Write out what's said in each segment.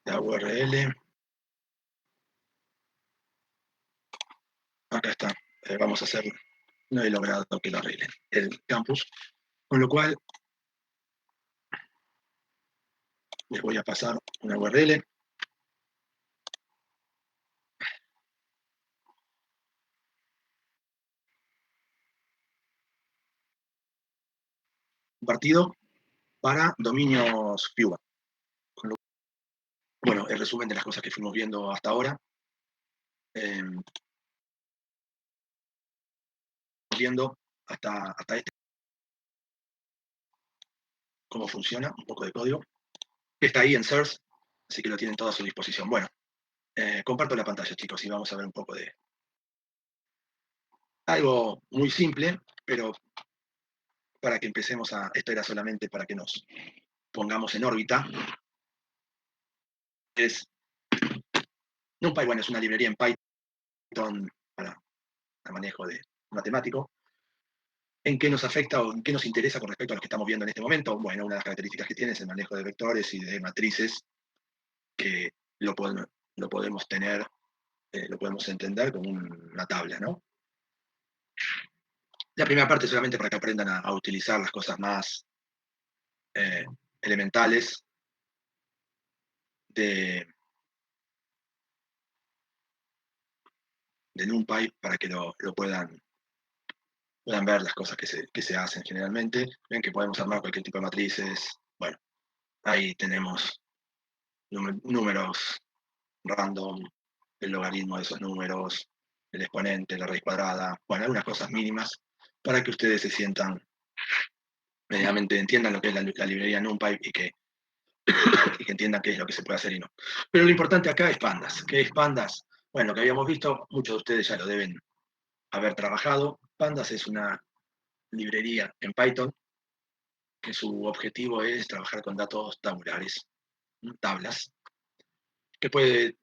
la URL. Acá está. Vamos a hacer, no he logrado que lo arreglen, el campus. Con lo cual, les voy a pasar una URL. Compartido para dominios Cuba. Bueno, el resumen de las cosas que fuimos viendo hasta ahora. Viendo hasta este cómo funciona, un poco de código. Está ahí en Source, así que lo tienen todo a su disposición. Bueno, comparto la pantalla, chicos, y vamos a ver un poco de algo muy simple, pero para que empecemos a... Esto era solamente para que nos pongamos en órbita. Es NumPy, bueno, es una librería en Python para el manejo de matemático. ¿En qué nos afecta o en qué nos interesa con respecto a lo que estamos viendo en este momento? Bueno, una de las características que tiene es el manejo de vectores y de matrices, que lo podemos tener, lo podemos entender como una tabla, ¿no? La primera parte solamente para que aprendan a utilizar las cosas más elementales de NumPy, para que lo puedan ver las cosas que se hacen generalmente. Ven que podemos armar cualquier tipo de matrices. Bueno, ahí tenemos números random, el logaritmo de esos números, el exponente, la raíz cuadrada, bueno, algunas cosas mínimas para que ustedes se sientan, medianamente entiendan lo que es la librería NumPy y que entiendan qué es lo que se puede hacer y no. Pero lo importante acá es Pandas. ¿Qué es Pandas? Bueno, lo que habíamos visto, muchos de ustedes ya lo deben haber trabajado. Pandas es una librería en Python que su objetivo es trabajar con datos tabulares, tablas, que puede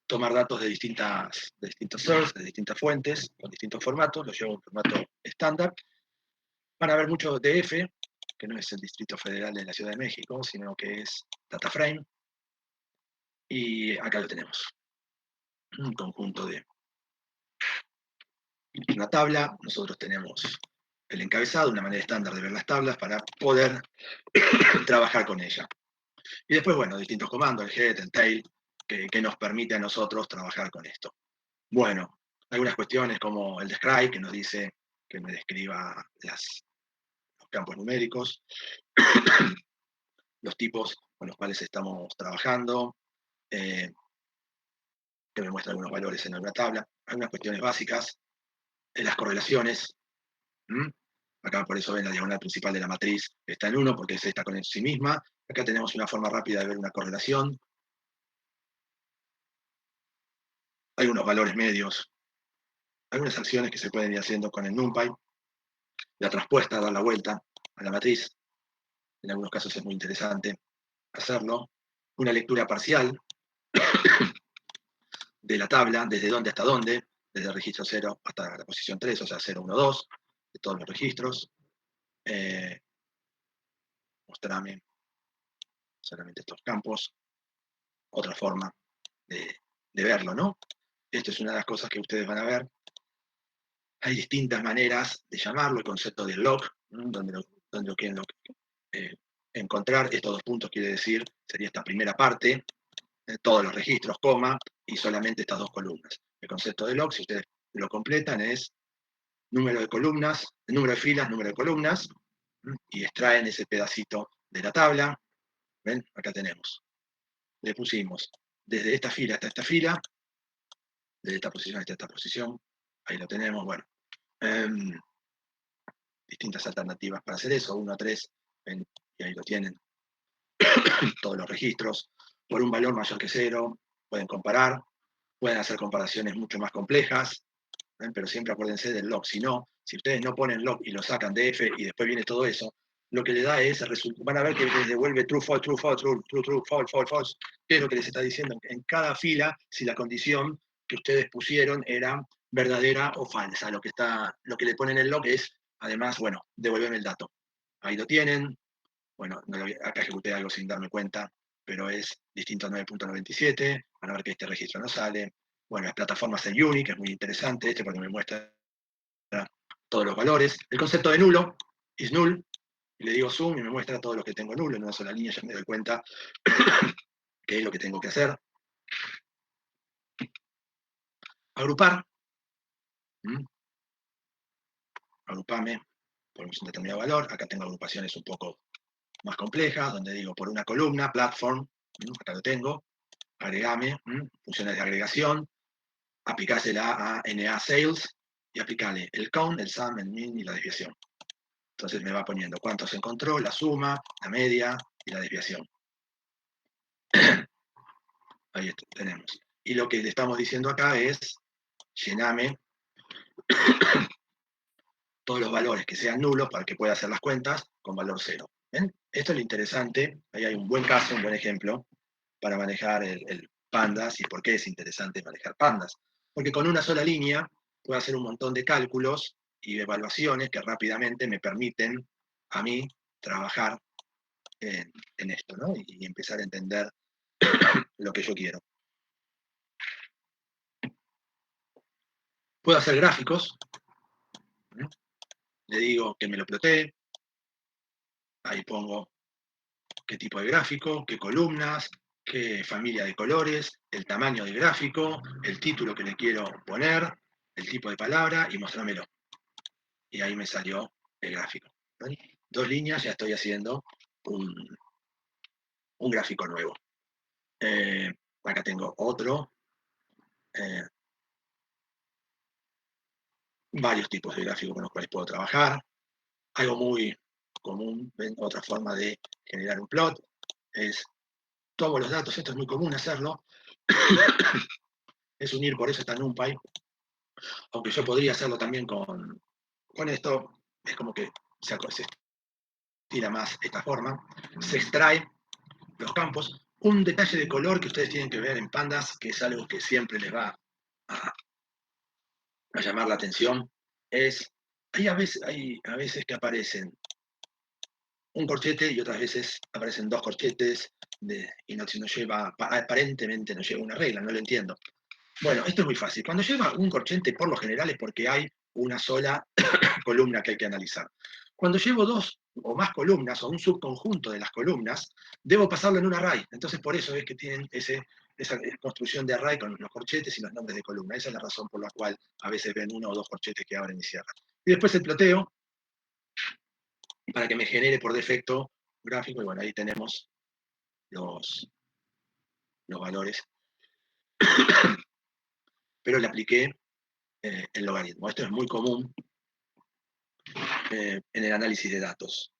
tomar datos de distintos sources, de distintas fuentes, con distintos formatos, los lleva a un formato estándar. Van a ver mucho DF, que no es el Distrito Federal de la Ciudad de México, sino que es DataFrame, y acá lo tenemos, un conjunto de una tabla. Nosotros tenemos el encabezado, una manera estándar de ver las tablas para poder trabajar con ella. Y después, bueno, distintos comandos, el head, el tail, que nos permite a nosotros trabajar con esto. Bueno, algunas cuestiones como el describe, que nos dice que me describa los campos numéricos, los tipos con los cuales estamos trabajando, que me muestra algunos valores en alguna tabla, algunas cuestiones básicas, las correlaciones. Acá por eso ven la diagonal principal de la matriz, está en 1 porque es esta con sí misma. Acá tenemos una forma rápida de ver una correlación. Algunos valores medios, algunas acciones que se pueden ir haciendo con el NumPy. La traspuesta, dar la vuelta a la matriz. En algunos casos es muy interesante hacerlo. Una lectura parcial de la tabla, desde dónde hasta dónde, desde el registro 0 hasta la posición 3, o sea, 0, 1, 2, de todos los registros. Mostrame solamente estos campos. Otra forma de verlo, ¿no? Esto es una de las cosas que ustedes van a ver. Hay distintas maneras de llamarlo, el concepto del log, donde lo quieren encontrar. Estos dos puntos quiere decir, sería esta primera parte, todos los registros, coma, y solamente estas dos columnas. El concepto de log, si ustedes lo completan, es número de columnas, número de filas, número de columnas, y extraen ese pedacito de la tabla. ¿Ven? Acá tenemos. Le pusimos desde esta fila hasta esta fila, desde esta posición hasta esta posición. Ahí lo tenemos, bueno. Distintas alternativas para hacer eso, 1 a 3, ven, y ahí lo tienen. Todos los registros, por un valor mayor que 0, pueden comparar, pueden hacer comparaciones mucho más complejas, ¿ven? Pero siempre acuérdense del log. Si no, si ustedes no ponen log y lo sacan de F y después viene todo eso, lo que le da es, van a ver que les devuelve true, false, true, false, true, true, true, false, false, false. ¿Qué es lo que les está diciendo? En cada fila, si la condición que ustedes pusieron era verdadera o falsa. Lo que le ponen el log es, además, bueno, devolverme el dato. Ahí lo tienen. Bueno, acá ejecuté algo sin darme cuenta, pero es distinto a 9.97. Van a ver que este registro no sale. Bueno, las plataformas en Unix, es muy interesante este porque me muestra todos los valores. El concepto de nulo, is null, y le digo zoom y me muestra todo lo que tengo nulo en una sola línea, ya me doy cuenta qué es lo que tengo que hacer. Agrupar. Agrupame por un determinado valor. Acá tengo agrupaciones un poco más complejas, donde digo por una columna, platform, acá lo tengo, agregame, funciones de agregación, aplicásela a NA Sales y aplicale el count, el sum, el min y la desviación. Entonces me va poniendo cuánto se encontró, la suma, la media y la desviación. Ahí tenemos. Y lo que le estamos diciendo acá es, llename todos los valores que sean nulos para que pueda hacer las cuentas con valor cero. ¿Ven? Esto es lo interesante. Ahí hay un buen caso, un buen ejemplo para manejar el pandas y por qué es interesante manejar pandas. Porque con una sola línea puedo hacer un montón de cálculos y evaluaciones que rápidamente me permiten a mí trabajar en esto, ¿no? Y empezar a entender lo que yo quiero. Puedo hacer gráficos. Le digo que me lo plotee. Ahí pongo qué tipo de gráfico, qué columnas, qué familia de colores, el tamaño del gráfico, el título que le quiero poner, el tipo de palabra y mostrármelo. Y ahí me salió el gráfico. ¿Ven? 2 líneas, ya estoy haciendo un gráfico nuevo. Acá tengo otro. Varios tipos de gráficos con los cuales puedo trabajar. Algo muy común, ¿ven? Otra forma de generar un plot es tomo los datos, esto es muy común hacerlo, es unir, por eso está NumPy, aunque yo podría hacerlo también con esto, es como que se estira más esta forma, se extrae los campos. Un detalle de color que ustedes tienen que ver en pandas, que es algo que siempre les va a llamar la atención, es, hay a veces que aparecen un corchete y otras veces aparecen 2 corchetes y no lleva, aparentemente no lleva una regla, no lo entiendo. Bueno, esto es muy fácil. Cuando lleva un corchete, por lo general es porque hay una sola columna que hay que analizar. Cuando llevo 2 o más columnas o un subconjunto de las columnas, debo pasarlo en un array. Entonces, por eso es que tienen esa construcción de array con los corchetes y los nombres de columna. Esa es la razón por la cual a veces ven 1 o 2 corchetes que abren y cierran. Y después el ploteo, para que me genere por defecto gráfico. Y bueno, ahí tenemos los valores. Pero le apliqué el logaritmo. Esto es muy común en el análisis de datos.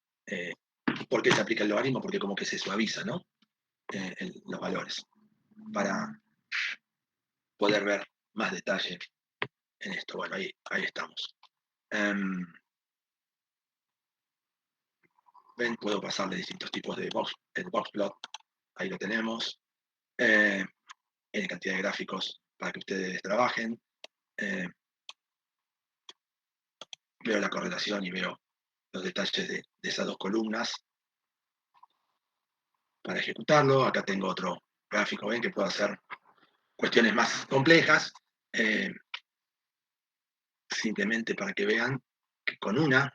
¿Por qué se aplica el logaritmo? Porque como que se suaviza, ¿no? Los valores, para poder ver más detalle en esto. Bueno, ahí estamos. Ven, puedo pasarle distintos tipos de box plot. Ahí lo tenemos. En cantidad de gráficos para que ustedes trabajen. Veo la correlación y veo los detalles de esas 2 columnas para ejecutarlo. Acá tengo otro gráfico, ven que puedo hacer cuestiones más complejas, simplemente para que vean que con una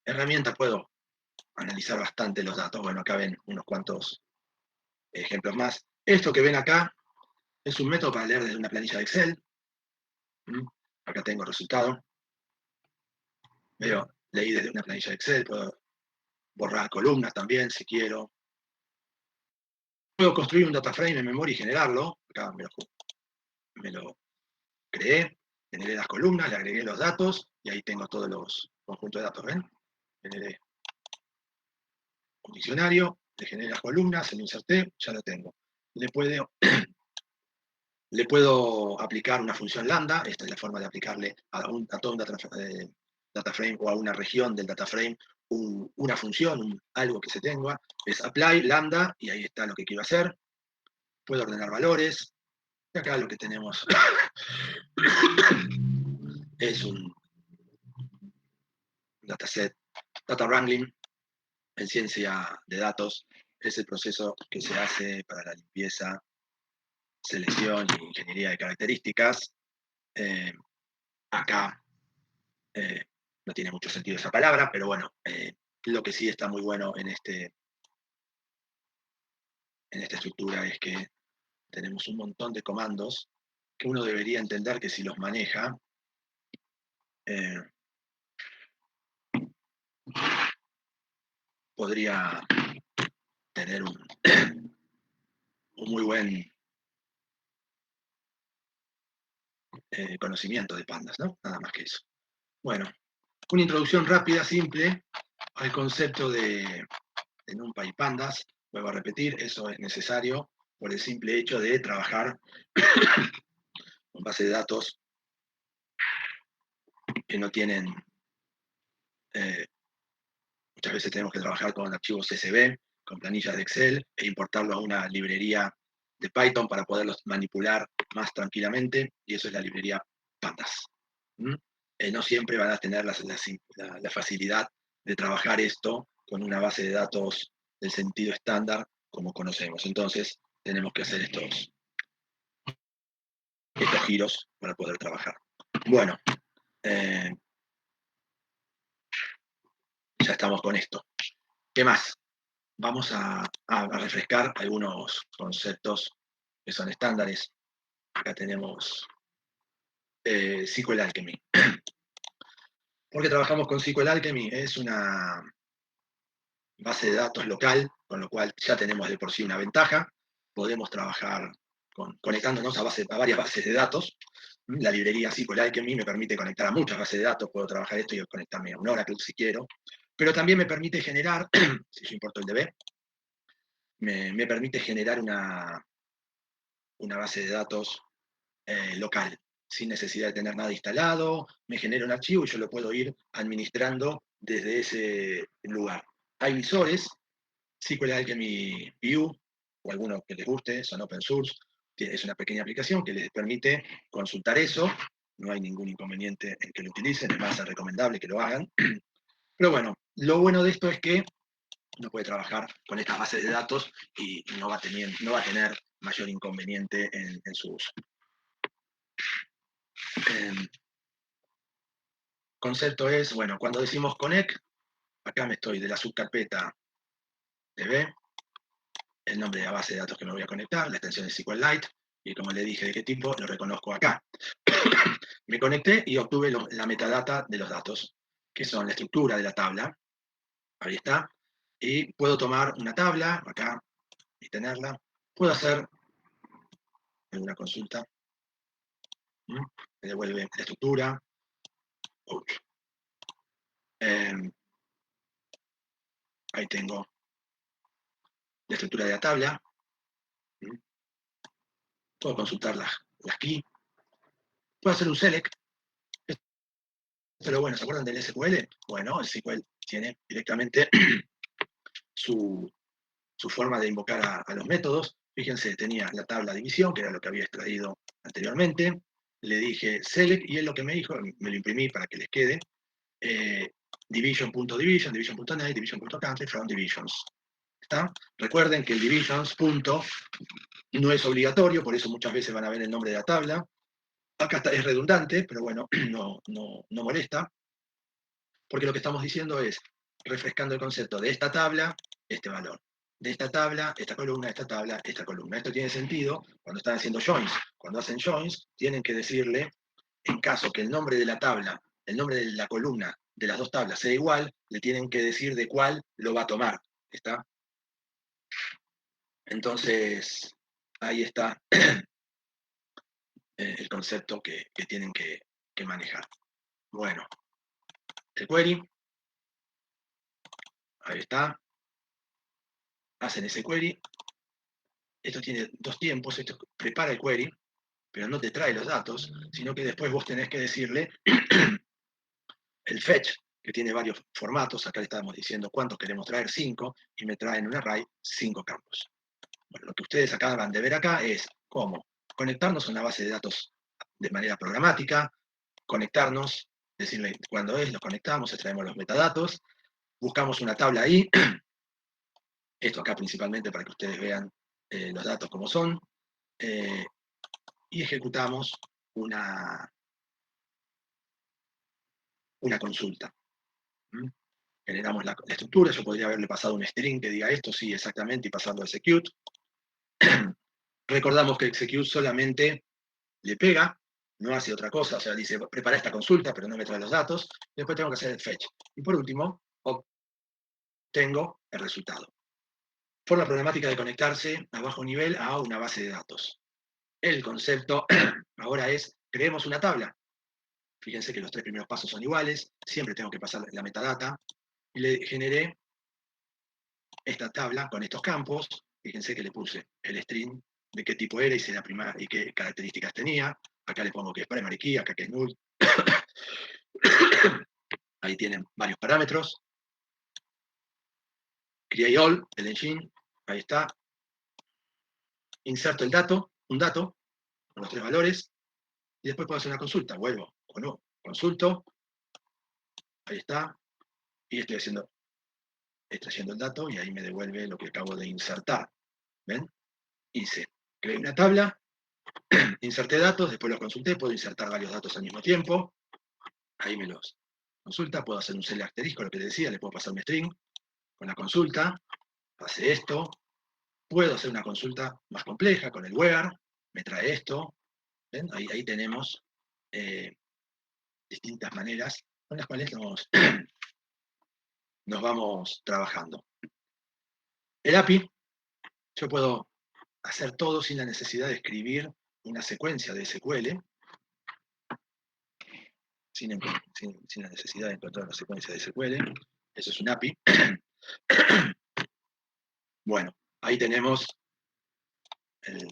herramienta puedo analizar bastante los datos. Bueno, acá ven unos cuantos ejemplos más. Esto que ven acá es un método para leer desde una planilla de Excel. Acá tengo el resultado. Leí desde una planilla de Excel, puedo borrar columnas también si quiero. Puedo construir un data frame en memoria y generarlo. Acá me lo creé, generé las columnas, le agregué los datos y ahí tengo todos los conjuntos de datos. ¿Ven? Generé un diccionario, le generé las columnas, se lo inserté, ya lo tengo. Le puedo aplicar una función lambda, esta es la forma de aplicarle a todo un data frame o a una región del data frame una función, algo que se tenga, es apply lambda y ahí está lo que quiero hacer. Puedo ordenar valores, y acá lo que tenemos es un dataset, data wrangling en ciencia de datos, es el proceso que se hace para la limpieza, selección y ingeniería de características. Acá no tiene mucho sentido esa palabra, pero bueno, lo que sí está muy bueno en esta estructura es que tenemos un montón de comandos que uno debería entender que si los maneja, podría tener un muy buen conocimiento de pandas, ¿no? Nada más que eso. Bueno, una introducción rápida, simple, al concepto de NumPy y pandas. Vuelvo a repetir, eso es necesario por el simple hecho de trabajar con bases de datos que no tienen, muchas veces tenemos que trabajar con archivos CSV, con planillas de Excel, e importarlo a una librería de Python para poderlos manipular más tranquilamente, y eso es la librería pandas. ¿Mm? No siempre van a tener la facilidad de trabajar esto con una base de datos del sentido estándar como conocemos. Entonces, tenemos que hacer estos giros para poder trabajar. Bueno, ya estamos con esto. ¿Qué más? Vamos a refrescar algunos conceptos que son estándares. Acá tenemos SQL Alchemy. ¿Por qué trabajamos con SQL Alchemy? Es una base de datos local, con lo cual ya tenemos de por sí una ventaja. Podemos trabajar conectándonos a varias bases de datos. La librería SQL Alchemy me permite conectar a muchas bases de datos, puedo trabajar esto y conectarme a un Oracle si quiero, pero también me permite generar, si yo importo el DB, me permite generar una base de datos local, sin necesidad de tener nada instalado, me genera un archivo y yo lo puedo ir administrando desde ese lugar. Hay visores, SQL Alchemy View, o alguno que les guste, son open source, es una pequeña aplicación que les permite consultar eso, no hay ningún inconveniente en que lo utilicen, es más, es recomendable que lo hagan. Pero bueno, lo bueno de esto es que uno puede trabajar con estas bases de datos y no va a tener mayor inconveniente en su uso. Concepto es, bueno, cuando decimos connect, acá me estoy de la subcarpeta DB, el nombre de la base de datos que me voy a conectar, la extensión es SQLite, y como le dije de qué tipo, lo reconozco acá. Me conecté y obtuve la metadata de los datos, que son la estructura de la tabla, ahí está, y puedo tomar una tabla, acá, y tenerla, puedo hacer alguna consulta, me devuelve la estructura, ahí tengo la estructura de la tabla, puedo consultar las key, puedo hacer un select. Pero bueno, ¿se acuerdan del SQL? Bueno, el SQL tiene directamente su forma de invocar a los métodos. Fíjense, tenía la tabla de división, que era lo que había extraído anteriormente. Le dije select, y él lo que me dijo, me lo imprimí para que les quede, division.division, division.name, division.country, from divisions. ¿Está? Recuerden que el divisions punto no es obligatorio, por eso muchas veces van a ver el nombre de la tabla. Acá es redundante, pero bueno, no molesta, porque lo que estamos diciendo es, refrescando el concepto de esta tabla, este valor. De esta tabla, esta columna, esta tabla, esta columna. Esto tiene sentido cuando están haciendo joins. Cuando hacen joins, tienen que decirle, en caso que el nombre de la tabla, el nombre de la columna de las dos tablas sea igual, le tienen que decir de cuál lo va a tomar. ¿Está? Entonces, ahí está el concepto que tienen que manejar. Bueno, el query, ahí está, hacen ese query. Esto tiene dos tiempos, esto prepara el query, pero no te trae los datos, sino que después vos tenés que decirle el fetch, que tiene varios formatos. Acá le estábamos diciendo cuántos queremos traer, 5, y me traen un array 5 campos. Bueno, lo que ustedes acaban de ver acá es cómo conectarnos a una base de datos de manera programática, conectarnos, decirle cuándo es, los conectamos, extraemos los metadatos, buscamos una tabla ahí, Esto acá principalmente para que ustedes vean los datos como son. Y ejecutamos una consulta. ¿Mm? Generamos la estructura. Yo podría haberle pasado un string que diga esto, sí, exactamente, y pasarlo a execute. Recordamos que execute solamente le pega, no hace otra cosa, o sea, dice, prepara esta consulta, pero no me trae los datos. Después tengo que hacer el fetch. Y por último, obtengo el resultado. Por la problemática de conectarse a bajo nivel a una base de datos. El concepto ahora es, creemos una tabla. Fíjense que los 3 primeros pasos son iguales, siempre tengo que pasar la metadata, y le generé esta tabla con estos campos. Fíjense que le puse el string de qué tipo era y qué características tenía. Acá le pongo que es primary key, acá que es null. Ahí tienen varios parámetros. Create all, el engine, ahí está. Inserto el dato, un dato, con los 3 valores, y después puedo hacer una consulta. Vuelvo, o no, consulto, ahí está, y estoy extrayendo el dato, y ahí me devuelve lo que acabo de insertar. ¿Ven? Creé una tabla, inserté datos, después los consulté, puedo insertar varios datos al mismo tiempo, ahí me los consulta, puedo hacer un select asterisco, lo que decía, le puedo pasar un string con la consulta, pasé esto, puedo hacer una consulta más compleja con el where, me trae esto, ¿ven? Ahí tenemos distintas maneras con las cuales nos vamos trabajando. El API, yo puedo hacer todo sin la necesidad de escribir una secuencia de SQL, sin la necesidad de encontrar una secuencia de SQL. Eso es un API. Bueno, ahí tenemos el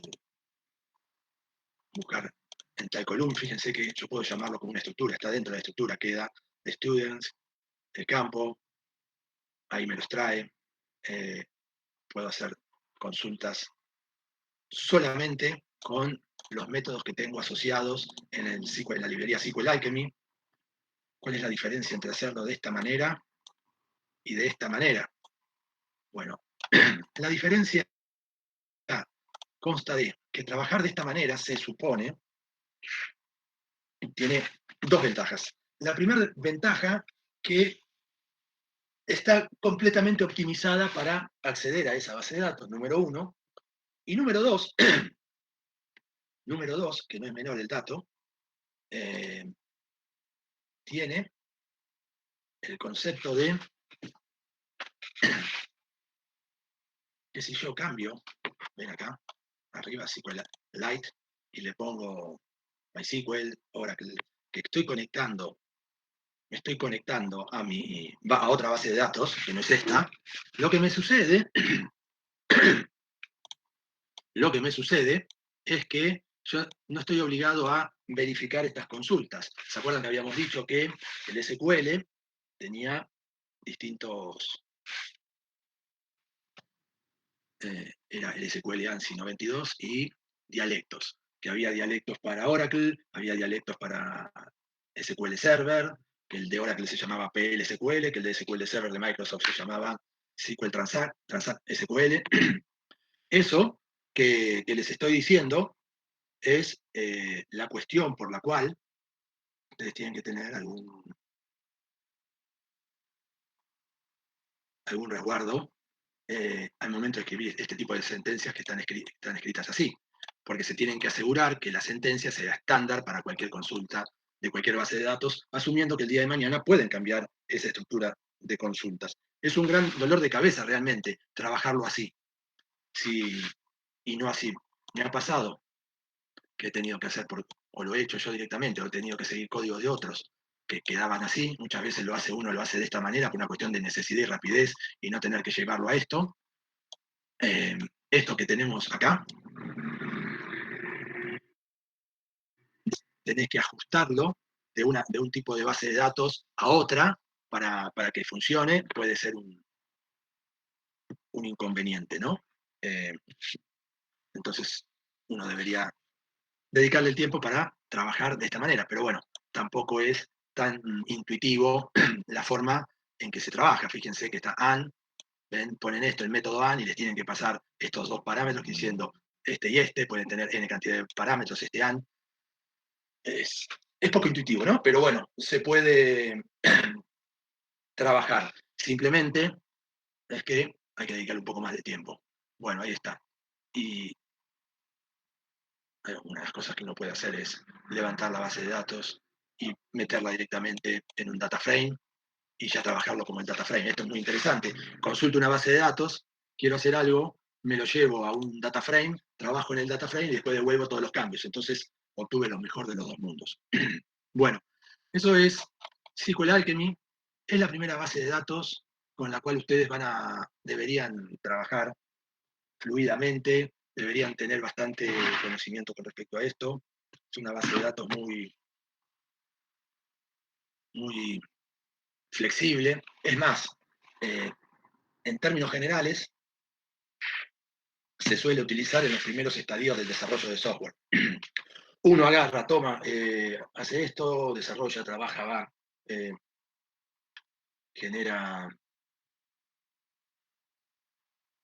buscar en tal column. Fíjense que yo puedo llamarlo como una estructura. Está dentro de la estructura, queda students, el campo, ahí me los trae. Puedo hacer consultas solamente con los métodos que tengo asociados en la librería SQLAlchemy. ¿Cuál es la diferencia entre hacerlo de esta manera y de esta manera? Bueno, la diferencia consta de que trabajar de esta manera se supone tiene 2 ventajas. La primera ventaja, que está completamente optimizada para acceder a esa base de datos, número 1. Y número 2, que no es menor el dato, tiene el concepto de que si yo cambio, ven acá, arriba SQLite, y le pongo MySQL, Oracle, que me estoy conectando a otra base de datos, que no es esta, lo que me sucede es que yo no estoy obligado a verificar estas consultas. ¿Se acuerdan que habíamos dicho que el SQL tenía distintos... era el SQL ANSI 92 y dialectos, que había dialectos para Oracle, había dialectos para SQL Server, que el de Oracle se llamaba PL-SQL, que el de SQL Server de Microsoft se llamaba SQL Transact SQL. Eso que les estoy diciendo es la cuestión por la cual ustedes tienen que tener algún resguardo al momento de escribir este tipo de sentencias que están escritas así, porque se tienen que asegurar que la sentencia sea estándar para cualquier consulta de cualquier base de datos, asumiendo que el día de mañana pueden cambiar esa estructura de consultas. Es un gran dolor de cabeza realmente trabajarlo así, y no así. Me ha pasado que he tenido que hacer, o lo he hecho yo directamente, o he tenido que seguir códigos de otros que quedaban así. Muchas veces lo hace uno, lo hace de esta manera por una cuestión de necesidad y rapidez y no tener que llevarlo a esto. Esto que tenemos acá, tenés que ajustarlo de un tipo de base de datos a otra para que funcione. Puede ser un inconveniente, ¿no? Entonces, uno debería dedicarle el tiempo para trabajar de esta manera, pero bueno, tampoco es tan intuitivo la forma en que se trabaja. Fíjense que está AND, ¿ven? Ponen esto, el método AND, y les tienen que pasar estos dos parámetros, diciendo este y este, pueden tener n cantidad de parámetros, este AND. Es, es poco intuitivo, ¿no? Pero bueno, se puede trabajar. Simplemente es que hay que dedicarle un poco más de tiempo. Bueno, ahí está. Y una de las cosas que uno puede hacer es levantar la base de datos y meterla directamente en un data frame y ya trabajarlo como el data frame. Esto es muy interesante. Consulto una base de datos, quiero hacer algo, me lo llevo a un data frame, trabajo en el data frame y después devuelvo todos los cambios. Entonces obtuve lo mejor de los dos mundos. Bueno, eso es SQL Alchemy. Es la primera base de datos con la cual ustedes deberían trabajar fluidamente, deberían tener bastante conocimiento con respecto a esto. Es una base de datos muy flexible. Es más, en términos generales, se suele utilizar en los primeros estadios del desarrollo de software. Uno agarra, toma, hace esto, desarrolla, trabaja, va, genera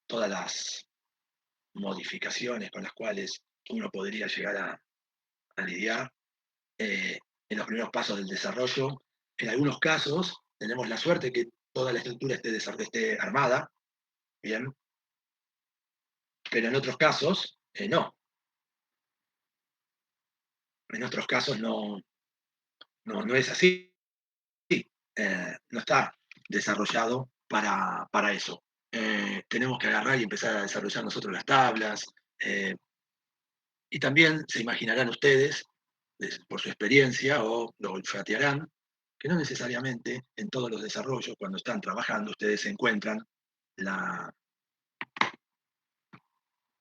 todas las modificaciones con las cuales uno podría llegar a lidiar en los primeros pasos del desarrollo. En algunos casos tenemos la suerte que toda la estructura esté armada, bien, pero en otros casos no. En otros casos no es así. No está desarrollado para eso. Tenemos que agarrar y empezar a desarrollar nosotros las tablas. Y también se imaginarán ustedes, por su experiencia, o lo olfatearán, que no necesariamente en todos los desarrollos, cuando están trabajando, ustedes encuentran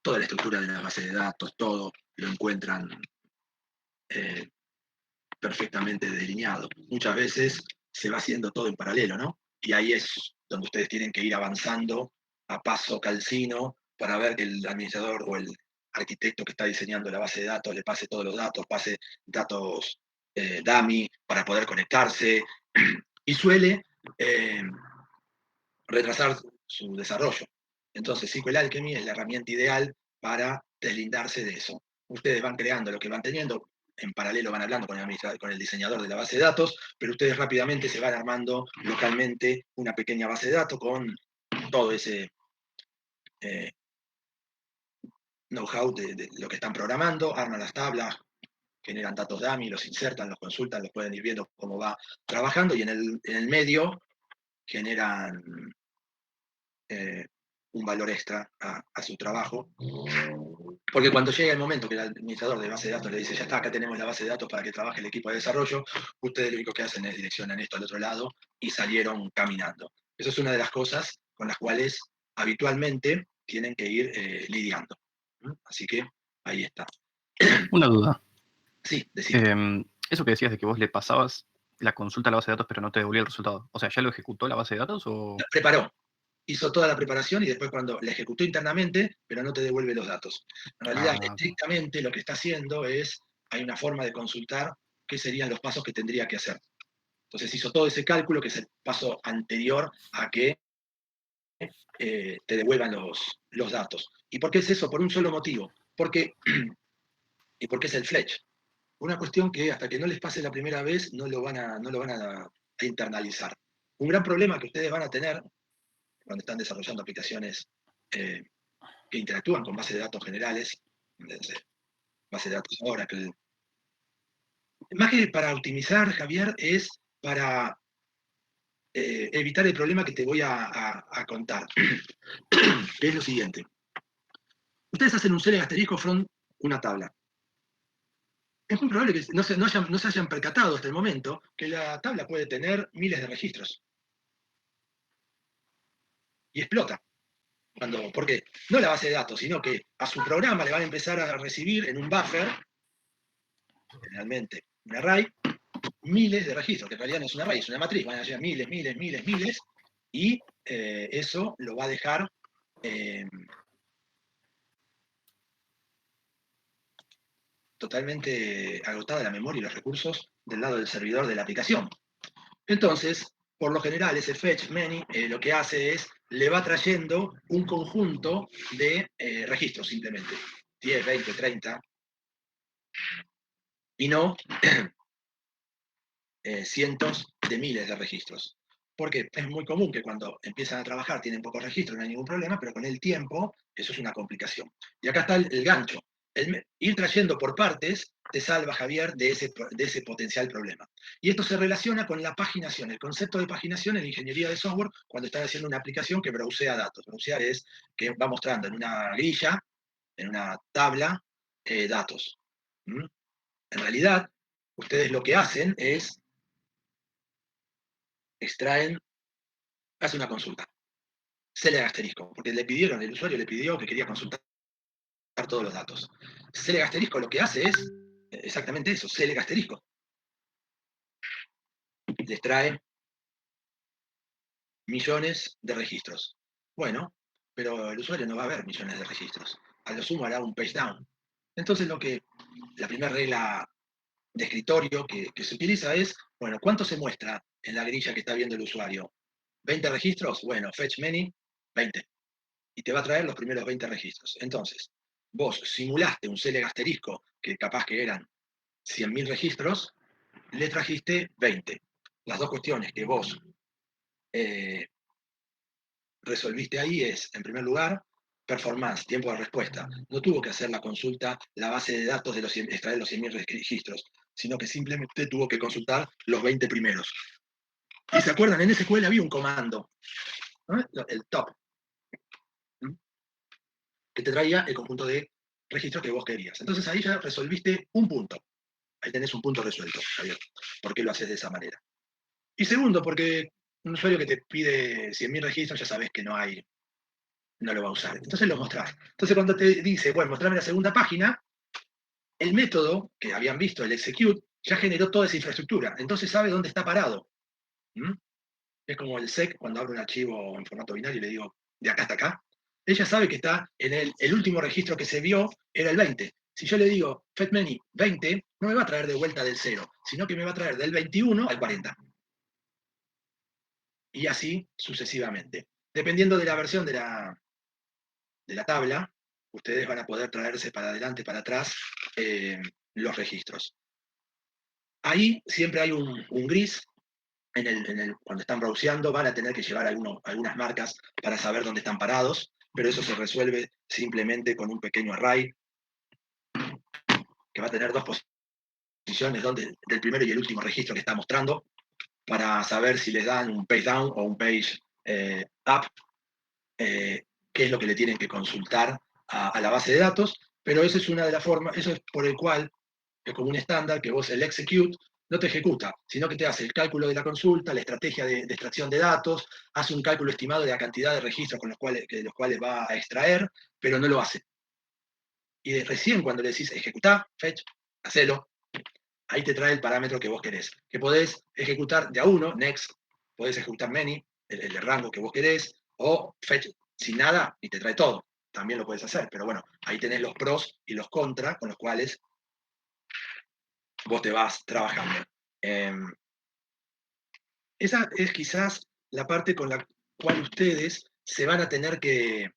toda la estructura de la base de datos, todo lo encuentran eh, perfectamente delineado. Muchas veces se va haciendo todo en paralelo, ¿no? Y ahí es donde ustedes tienen que ir avanzando a paso calcino para ver que el administrador o el arquitecto que está diseñando la base de datos le pase todos los datos, pase datos dummy para poder conectarse, y suele retrasar su desarrollo. Entonces, SQL Alchemy es la herramienta ideal para deslindarse de eso. Ustedes van creando lo que van teniendo, en paralelo van hablando con el diseñador de la base de datos, pero ustedes rápidamente se van armando localmente una pequeña base de datos con todo ese eh, know-how de lo que están programando, arman las tablas, generan datos dummy, los insertan, los consultan, los pueden ir viendo cómo va trabajando, y en el medio generan eh, un valor extra a su trabajo. Porque cuando llega el momento que el administrador de base de datos le dice, ya está, acá tenemos la base de datos para que trabaje el equipo de desarrollo, ustedes lo único que hacen es direccionan esto al otro lado y salieron caminando. Eso es una de las cosas con las cuales habitualmente tienen que ir lidiando. Así que ahí está. Una duda. Sí, decime. Eso que decías de que vos le pasabas la consulta a la base de datos pero no te devolvía el resultado. O sea, ¿ya lo ejecutó la base de datos o...? Preparó. Hizo toda la preparación y después cuando la ejecutó internamente, pero no te devuelve los datos. En realidad, estrictamente lo que está haciendo es, hay una forma de consultar qué serían los pasos que tendría que hacer. Entonces hizo todo ese cálculo, que es el paso anterior a que te devuelvan los datos. ¿Y por qué es eso? Por un solo motivo. ¿Y por qué es el fletch? Una cuestión que hasta que no les pase la primera vez no lo van a internalizar. Un gran problema que ustedes van a tener cuando están desarrollando aplicaciones que interactúan con bases de datos generales, base de datos Oracle. Más que para optimizar, Javier, es para evitar el problema que te voy a contar, que es lo siguiente. Ustedes hacen un select asterisco from una tabla. Es muy probable que no se hayan percatado hasta el momento que la tabla puede tener miles de registros. Y explota. ¿Por qué? No la base de datos, sino que a su programa le van a empezar a recibir en un buffer, generalmente un array, miles de registros, que en realidad no es un array, es una matriz, van a llegar miles, y eso lo va a dejar totalmente agotada la memoria y los recursos del lado del servidor de la aplicación. Entonces, por lo general, ese fetch many lo que hace es le va trayendo un conjunto de registros simplemente. 10, 20, 30, y no cientos de miles de registros. Porque es muy común que cuando empiezan a trabajar tienen pocos registros, no hay ningún problema, pero con el tiempo eso es una complicación. Y acá está el gancho. Ir trayendo por partes te salva, Javier, de ese potencial problema. Y esto se relaciona con la paginación, el concepto de paginación en ingeniería de software, cuando están haciendo una aplicación que browsea datos. Browsear es que va mostrando en una grilla, en una tabla, datos. ¿Mm? En realidad, ustedes lo que hacen es extraen, hace una consulta, select asterisco, porque el usuario le pidió que quería consultar todos los datos. Select asterisco lo que hace es exactamente eso, select asterisco. Les trae millones de registros. Bueno, pero el usuario no va a ver millones de registros. A lo sumo hará un page down. Entonces la primera regla de escritorio que se utiliza es, bueno, ¿cuánto se muestra en la grilla que está viendo el usuario? ¿20 registros? Bueno, fetch many, 20. Y te va a traer los primeros 20 registros. Entonces, vos simulaste un select asterisco, que capaz que eran 100.000 registros, le trajiste 20. Las dos cuestiones que vos resolviste ahí es, en primer lugar, performance, tiempo de respuesta. No tuvo que hacer la consulta, la base de datos de extraer los 100.000 registros, sino que simplemente tuvo que consultar los 20 primeros. Y se acuerdan, en SQL había un comando, ¿no? El top, que te traía el conjunto de registros que vos querías. Entonces ahí ya resolviste un punto. Ahí tenés un punto resuelto, Javier. ¿Por qué lo haces de esa manera? Y segundo, porque un usuario que te pide 100.000 registros ya sabes que no lo va a usar. Entonces lo mostrás. Entonces cuando te dice, bueno, mostrame la segunda página, el método que habían visto, el execute, ya generó toda esa infraestructura. Entonces sabe dónde está parado. ¿Mm? Es como el sec cuando abro un archivo en formato binario y le digo, de acá hasta acá. Ella sabe que está en el último registro que se vio, era el 20. Si yo le digo fetmany 20, no me va a traer de vuelta del 0, sino que me va a traer del 21 al 40. Y así sucesivamente. Dependiendo de la versión de la tabla, ustedes van a poder traerse para adelante, para atrás, los registros. Ahí siempre hay un gris. Cuando están browseando van a tener que llevar algunas marcas para saber dónde están parados, pero eso se resuelve simplemente con un pequeño array que va a tener dos posiciones del primero y el último registro que está mostrando para saber si les dan un page down o un page up, qué es lo que le tienen que consultar a la base de datos, pero eso es una de las formas, eso es por el cual es como un estándar que vos el execute no te ejecuta, sino que te hace el cálculo de la consulta, la estrategia de extracción de datos, hace un cálculo estimado de la cantidad de registros de los cuales va a extraer, pero no lo hace. Y recién cuando le decís ejecutar, fetch, hacelo, ahí te trae el parámetro que vos querés. Que podés ejecutar de a uno, next, podés ejecutar many, el rango que vos querés, o fetch sin nada y te trae todo. También lo podés hacer, pero bueno, ahí tenés los pros y los contras con los cuales vos te vas trabajando. Esa es quizás la parte con la cual ustedes se van a tener que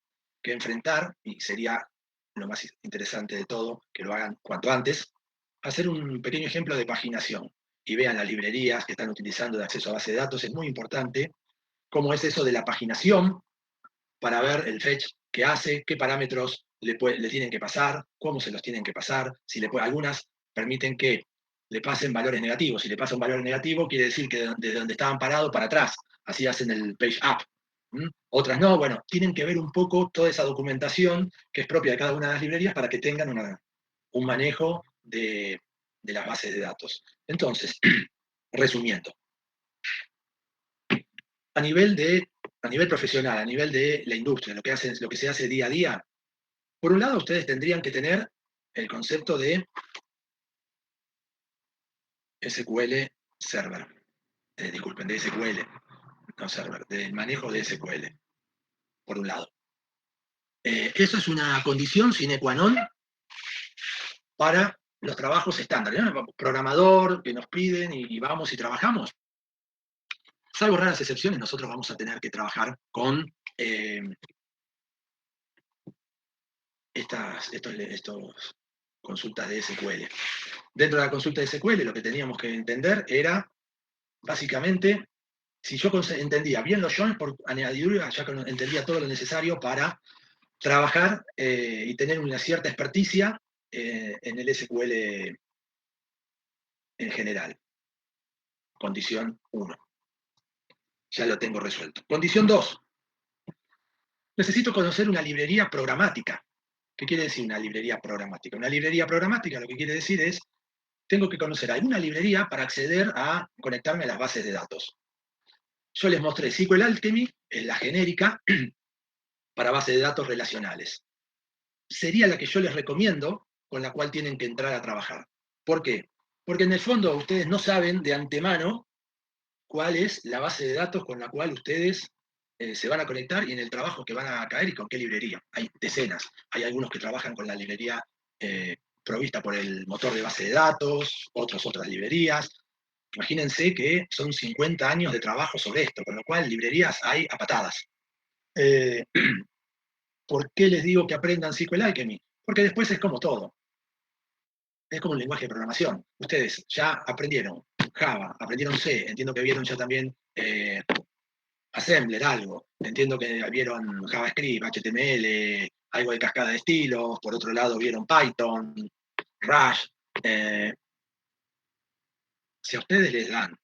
enfrentar, y sería lo más interesante de todo, que lo hagan cuanto antes, hacer un pequeño ejemplo de paginación y vean las librerías que están utilizando de acceso a base de datos. Es muy importante cómo es eso de la paginación para ver el fetch que hace, qué parámetros le tienen que pasar, cómo se los tienen que pasar, si algunas permiten que le pasen valores negativos. Si le pasa un valor negativo, quiere decir que desde donde estaban parados para atrás, así hacen el page up. Otras no, bueno, tienen que ver un poco toda esa documentación que es propia de cada una de las librerías para que tengan un manejo de las bases de datos. Entonces, resumiendo, a nivel profesional, a nivel de la industria, lo que se hace día a día, por un lado ustedes tendrían que tener el concepto de SQL Server, disculpen, de SQL, no Server, del manejo de SQL, por un lado. Eso es una condición sine qua non para los trabajos estándares, ¿no? Programador que nos piden y vamos y trabajamos. Salvo raras excepciones, nosotros vamos a tener que trabajar con estos consultas de SQL. Dentro de la consulta de SQL lo que teníamos que entender era, básicamente, si yo entendía bien los joins, por añadidura ya entendía todo lo necesario para trabajar y tener una cierta experticia en el SQL en general. Condición 1. Ya lo tengo resuelto. Condición 2. Necesito conocer una librería programática. ¿Qué quiere decir una librería programática? Una librería programática lo que quiere decir es, tengo que conocer alguna librería para acceder a conectarme a las bases de datos. Yo les mostré SQL Alchemy, es la genérica, para bases de datos relacionales. Sería la que yo les recomiendo, con la cual tienen que entrar a trabajar. ¿Por qué? Porque en el fondo ustedes no saben de antemano cuál es la base de datos con la cual ustedes se van a conectar y en el trabajo que van a caer y con qué librería. Hay decenas. Hay algunos que trabajan con la librería provista por el motor de base de datos, otras librerías. Imagínense que son 50 años de trabajo sobre esto, con lo cual librerías hay a patadas. ¿Por qué les digo que aprendan SQL Alchemy? Porque después es como todo. Es como un lenguaje de programación. Ustedes ya aprendieron Java, aprendieron C, entiendo que vieron ya también Assembler, algo. Entiendo que vieron JavaScript, HTML, algo de cascada de estilos. Por otro lado, vieron Python, Rush. Si a ustedes les dan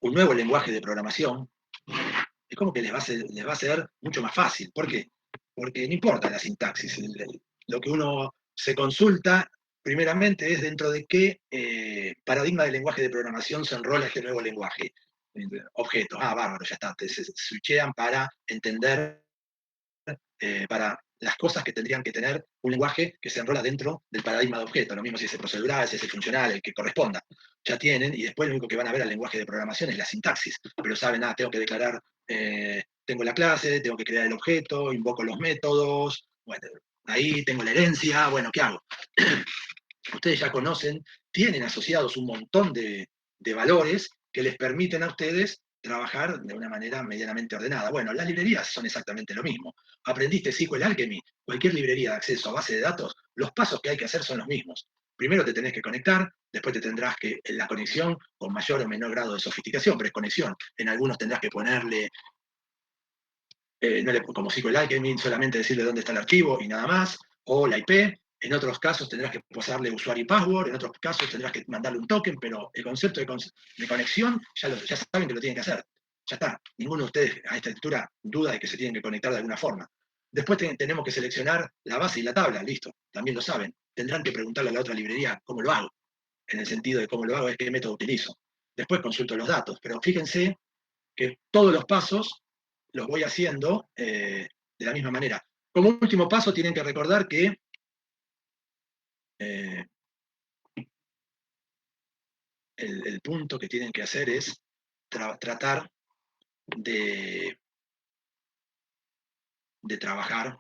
un nuevo lenguaje de programación, es como que les va a ser mucho más fácil. ¿Por qué? Porque no importa la sintaxis. Lo que uno se consulta, primeramente, es dentro de qué paradigma de lenguaje de programación se enrola este nuevo lenguaje. Objetos, bárbaro, ya está. Se switchean para entender, para las cosas que tendrían que tener un lenguaje que se enrola dentro del paradigma de objetos. Lo mismo si es procedural, si es funcional, el que corresponda. Ya tienen, y después lo único que van a ver al lenguaje de programación es la sintaxis. Pero saben, tengo que declarar, tengo la clase, tengo que crear el objeto, invoco los métodos, bueno, ahí tengo la herencia, bueno, ¿qué hago? Ustedes ya conocen, tienen asociados un montón de valores que les permiten a ustedes trabajar de una manera medianamente ordenada. Bueno, las librerías son exactamente lo mismo. Aprendiste SQL Alchemy, cualquier librería de acceso a base de datos, los pasos que hay que hacer son los mismos. Primero te tenés que conectar, después te tendrás que, en la conexión, con mayor o menor grado de sofisticación, pero es conexión. En algunos tendrás que ponerle, como SQL Alchemy, solamente decirle dónde está el archivo y nada más, o la IP. En otros casos tendrás que pasarle usuario y password, en otros casos tendrás que mandarle un token, pero el concepto de conexión ya saben que lo tienen que hacer. Ya está. Ninguno de ustedes a esta altura duda de que se tienen que conectar de alguna forma. Después tenemos que seleccionar la base y la tabla, listo, también lo saben. Tendrán que preguntarle a la otra librería cómo lo hago. En el sentido de cómo lo hago es qué método utilizo. Después consulto los datos, pero fíjense que todos los pasos los voy haciendo de la misma manera. Como último paso tienen que recordar que el punto que tienen que hacer es tratar de trabajar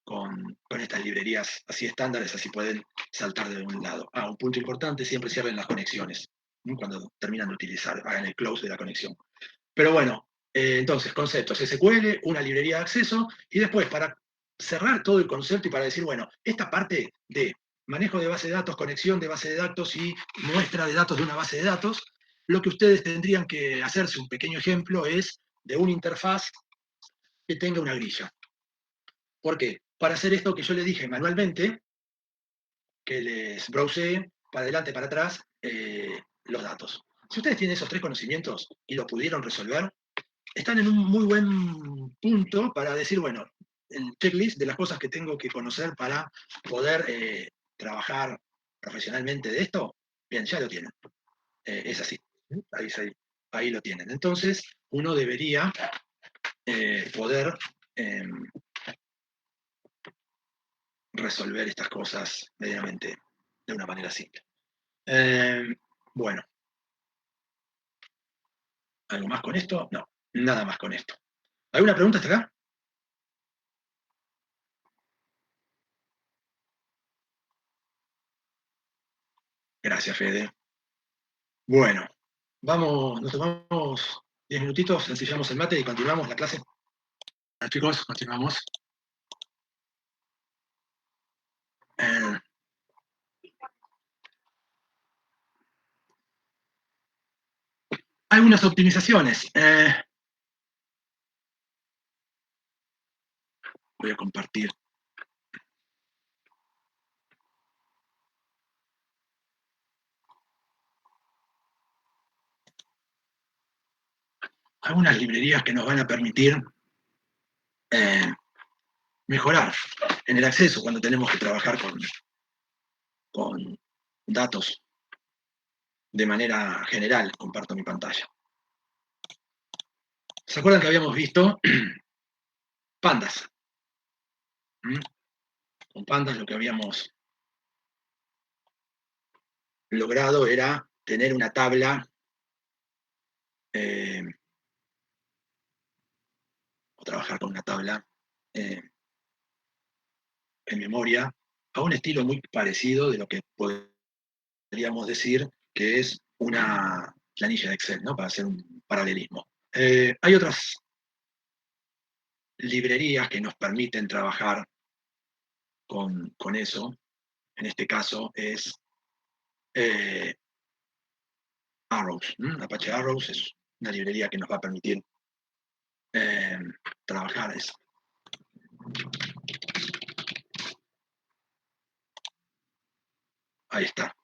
con estas librerías así estándares, así pueden saltar de un lado. Un punto importante, siempre cierren las conexiones, cuando terminan de utilizar, hagan el close de la conexión. Pero bueno, entonces, conceptos, SQL, una librería de acceso, y después para cerrar todo el concepto y para decir, bueno, esta parte de manejo de base de datos, conexión de base de datos y muestra de datos de una base de datos, lo que ustedes tendrían que hacerse un pequeño ejemplo es de una interfaz que tenga una grilla. ¿Por qué? Para hacer esto que yo les dije manualmente, que les browse para adelante, para atrás, los datos. Si ustedes tienen esos tres conocimientos y lo pudieron resolver, están en un muy buen punto para decir, bueno, el checklist de las cosas que tengo que conocer para poder trabajar profesionalmente de esto, bien, ya lo tienen. Es así. Ahí lo tienen. Entonces, uno debería poder resolver estas cosas medianamente de una manera simple. Bueno, ¿algo más con esto? No, nada más con esto. ¿Alguna pregunta hasta acá? Gracias, Fede. Bueno, nos tomamos 10 minutitos, ensillamos el mate y continuamos la clase. chicos, continuamos. Algunas optimizaciones. Voy a compartir. Algunas librerías que nos van a permitir mejorar en el acceso cuando tenemos que trabajar con datos de manera general. Comparto mi pantalla. ¿Se acuerdan que habíamos visto pandas? Con pandas lo que habíamos logrado era tener una tabla o trabajar con una tabla en memoria a un estilo muy parecido de lo que podríamos decir que es una planilla de Excel, ¿no? Para hacer un paralelismo. Hay otras librerías que nos permiten trabajar con eso. En este caso es Arrows. Apache Arrows es una librería que nos va a permitir trabajar eso. Ahí está.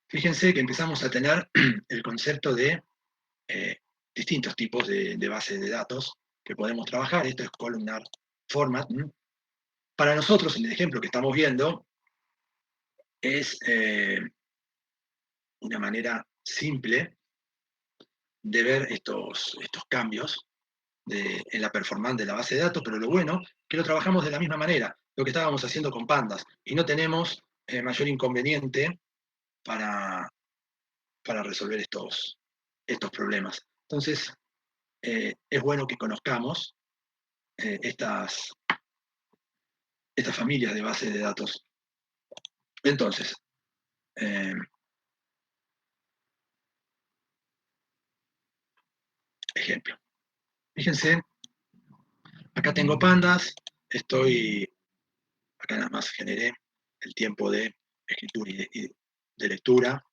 Fíjense que empezamos a tener el concepto de distintos tipos de bases de datos que podemos trabajar. Esto es columnar format. Para nosotros, en el ejemplo que estamos viendo, es una manera simple de ver estos cambios en la performance de la base de datos, pero lo bueno es que lo trabajamos de la misma manera, lo que estábamos haciendo con pandas, y no tenemos mayor inconveniente para resolver estos problemas. Entonces, es bueno que conozcamos estas familias de bases de datos. Entonces, ejemplo. Fíjense, acá tengo pandas, acá nada más generé el tiempo de escritura y de lectura.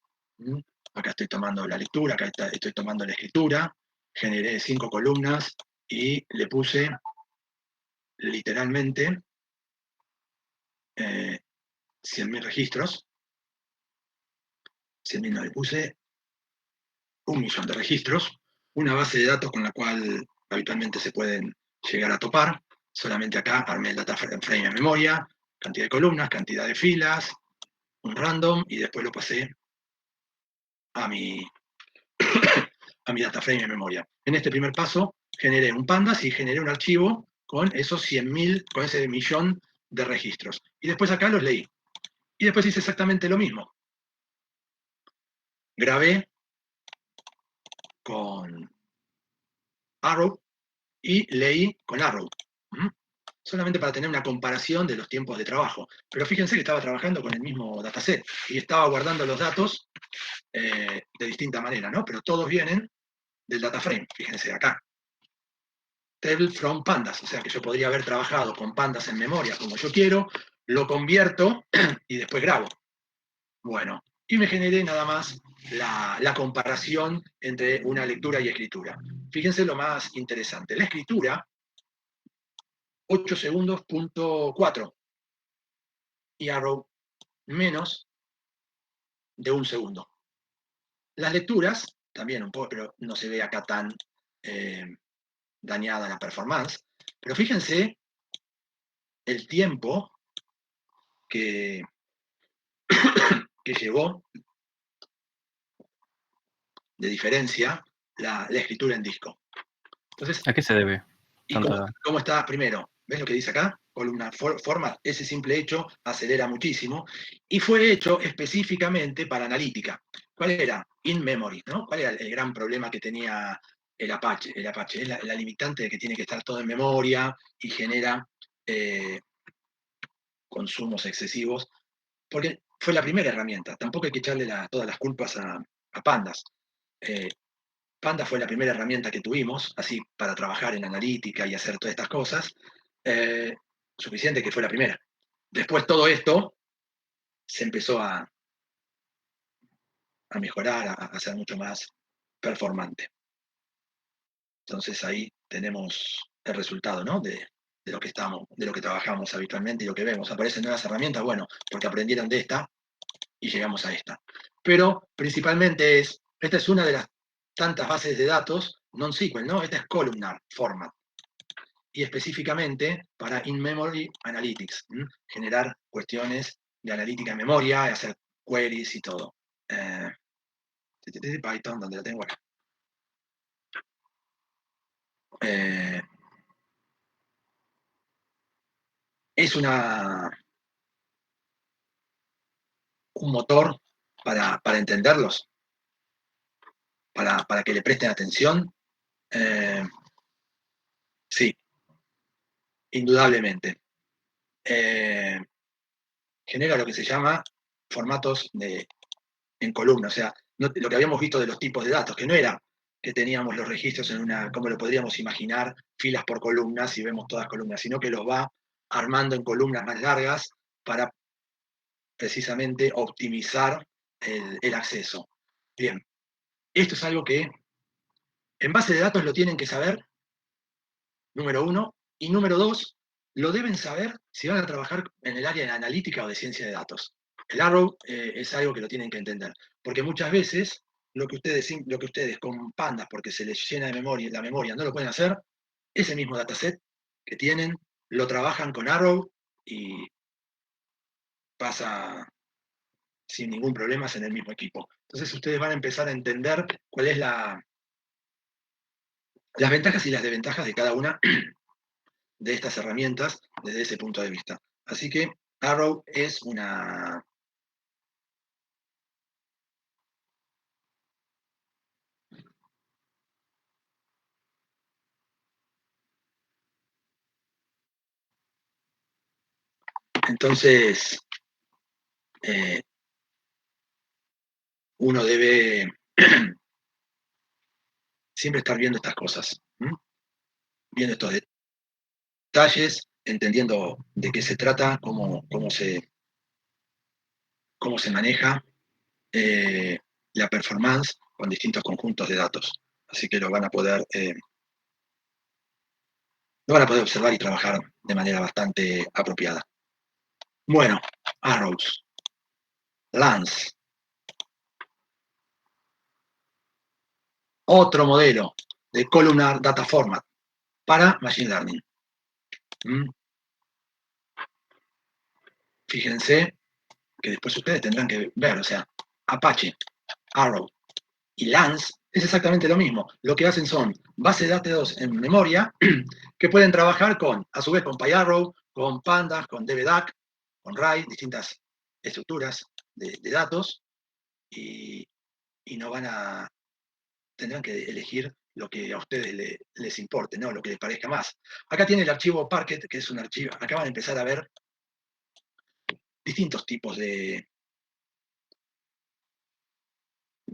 Acá estoy tomando la lectura, acá estoy tomando la escritura, generé 5 columnas y le puse literalmente 100.000 registros. 100.000 no, le puse 1.000.000 de registros, una base de datos con la cual habitualmente se pueden llegar a topar. Solamente acá armé el data frame en memoria, cantidad de columnas, cantidad de filas, un random, y después lo pasé a mi data frame en memoria. En este primer paso generé un pandas y generé un archivo con esos 100.000, con ese millón de registros. Y después acá los leí. Y después hice exactamente lo mismo. Grabé con Arrow y leí con Arrow. Solamente para tener una comparación de los tiempos de trabajo. Pero fíjense que estaba trabajando con el mismo dataset y estaba guardando los datos de distinta manera, ¿no? Pero todos vienen del data frame, fíjense acá. Table from pandas, o sea que yo podría haber trabajado con pandas en memoria como yo quiero, lo convierto y después grabo. Bueno, y me generé nada más la comparación entre una lectura y escritura. Fíjense lo más interesante. La escritura, 8 segundos, punto 4. Y Arrow, menos de 1 segundo. Las lecturas, también un poco, pero no se ve acá tan dañada la performance. Pero fíjense el tiempo que llevó de diferencia la escritura en disco. Entonces, ¿A qué se debe? ¿y cómo está primero? ¿Ves lo que dice acá? Columna format, ese simple hecho acelera muchísimo y fue hecho específicamente para analítica. ¿Cuál era? In memory, ¿no? ¿Cuál era el gran problema que tenía el Apache? El Apache es la limitante de que tiene que estar todo en memoria y genera consumos excesivos, porque fue la primera herramienta. Tampoco hay que echarle todas las culpas a Pandas. Panda fue la primera herramienta que tuvimos, así para trabajar en analítica y hacer todas estas cosas. Suficiente que fue la primera. Después todo esto se empezó a mejorar, a ser mucho más performante. Entonces ahí tenemos el resultado, ¿no? De lo que trabajamos habitualmente y lo que vemos. Aparecen nuevas herramientas, bueno, porque aprendieron de esta y llegamos a esta. Pero principalmente esta es una de las tantas bases de datos non-SQL, ¿no? Esta es columnar format. Y específicamente para in-memory analytics, generar cuestiones de analítica en memoria, hacer queries y todo. Python, donde la tengo acá. Es un motor para entenderlos, para que le presten atención. Sí, indudablemente. Genera lo que se llama formatos en columna, o sea, lo que habíamos visto de los tipos de datos, que no era que teníamos los registros como lo podríamos imaginar, filas por columnas y vemos todas columnas, sino que los va armando en columnas más largas para precisamente optimizar el acceso. Bien, esto es algo que en base de datos lo tienen que saber, número uno, y número dos, lo deben saber si van a trabajar en el área de analítica o de ciencia de datos. El Arrow es algo que lo tienen que entender, porque muchas veces lo que ustedes con pandas, porque se les llena de memoria, la memoria, no lo pueden hacer, ese mismo dataset que tienen, lo trabajan con Arrow y pasa sin ningún problema en el mismo equipo. Entonces ustedes van a empezar a entender cuál es las ventajas y las desventajas de cada una de estas herramientas desde ese punto de vista. Así que Arrow es una... Entonces, uno debe siempre estar viendo estas cosas, viendo estos detalles, entendiendo de qué se trata, cómo se maneja la performance con distintos conjuntos de datos. Así que lo van a poder observar y trabajar de manera bastante apropiada. Bueno, Arrows, Lance. Otro modelo de Columnar Data Format para Machine Learning. Fíjense que después ustedes tendrán que ver, o sea, Apache, Arrow y Lance es exactamente lo mismo. Lo que hacen son bases de datos en memoria que pueden trabajar a su vez con PyArrow, con Pandas, con DBDAC, con RAI, distintas estructuras de datos y no tendrán que elegir lo que a ustedes les importe, ¿no? Lo que les parezca más. Acá tiene el archivo Parquet, que es un archivo, acá van a empezar a ver distintos tipos de